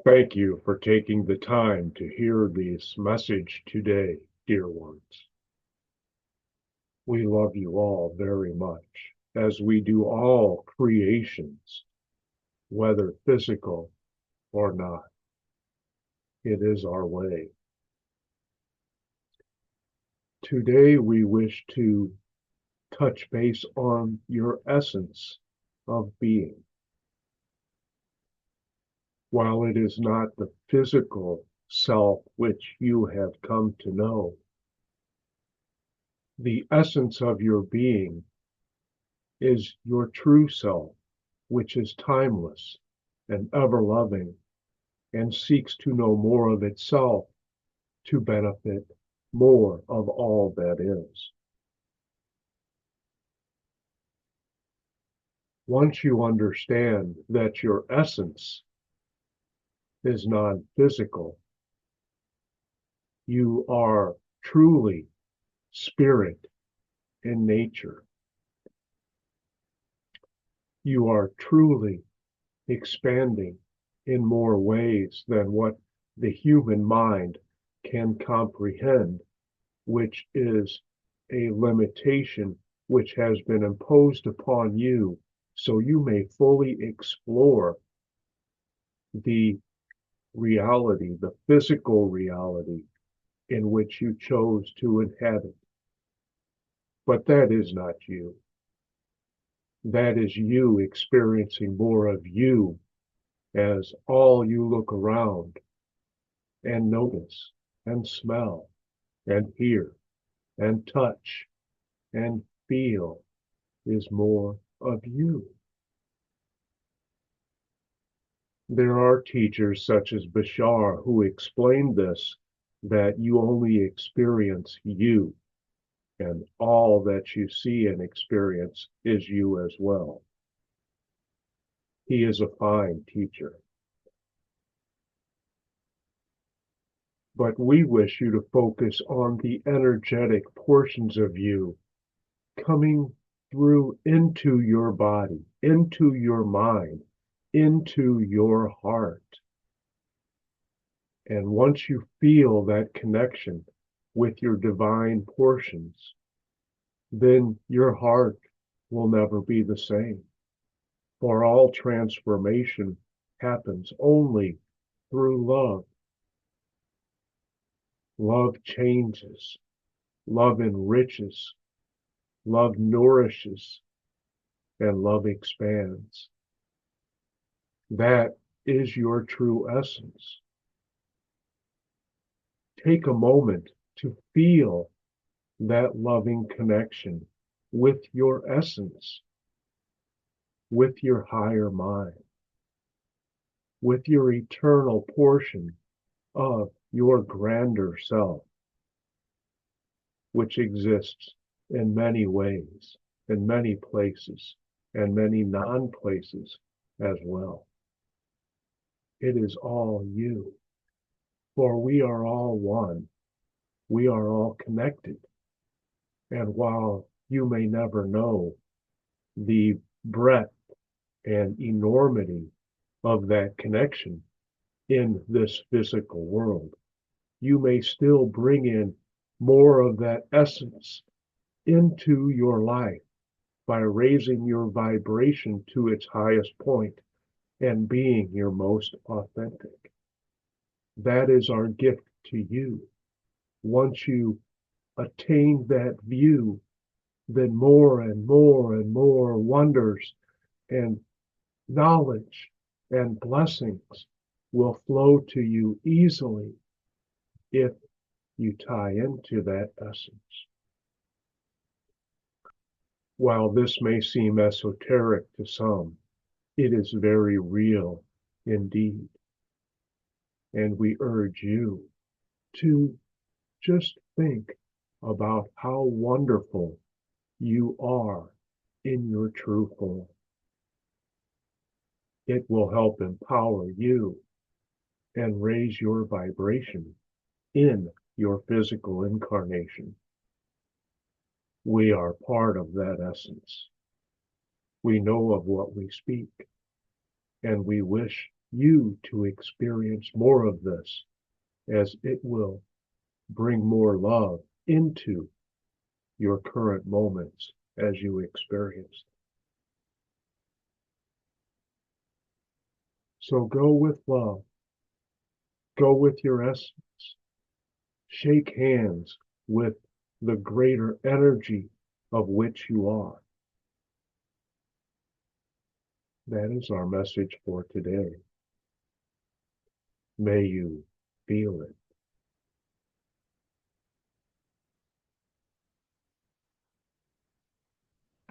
Thank you for taking the time to hear this message today, dear ones. We love you all very much, as we do all creations, whether physical or not. It is our way. Today we wish to touch base on your essence of being. While it is not the physical self which you have come to know, the essence of your being is your true self, which is timeless and ever-loving and seeks to know more of itself to benefit more of all that is. Once you understand that your essence is non-physical, you are truly spirit in nature. You are truly expanding in more ways than what the human mind can comprehend, which is a limitation which has been imposed upon you so you may fully explore the reality, the physical reality in which you chose to inhabit. But that is not you. That is you experiencing more of you as all you look around and notice and smell and hear and touch and feel is more of you. There are teachers such as Bashar who explain this, that you only experience you, and all that you see and experience is you as well. He is a fine teacher. But we wish you to focus on the energetic portions of you coming through into your body, into your mind, into your heart. And once you feel that connection with your divine portions, then your heart will never be the same. For all transformation happens only through love. Love changes, love enriches, love nourishes, and love expands. That is your true essence. Take a moment to feel that loving connection with your essence, with your higher mind, with your eternal portion of your grander self, which exists in many ways, in many places, and many non-places as well. It is all you, for we are all one. We are all connected. And while you may never know the breadth and enormity of that connection in this physical world, you may still bring in more of that essence into your life by raising your vibration to its highest point and being your most authentic. That is our gift to you. Once you attain that view, then more and more and more wonders and knowledge and blessings will flow to you easily if you tie into that essence. While this may seem esoteric to some, it is very real indeed. And we urge you to just think about how wonderful you are in your true form. It will help empower you and raise your vibration in your physical incarnation. We are part of that essence. We know of what we speak, and we wish you to experience more of this, as it will bring more love into your current moments as you experience. So go with love, go with your essence, shake hands with the greater energy of which you are. That is our message for today. May you feel it.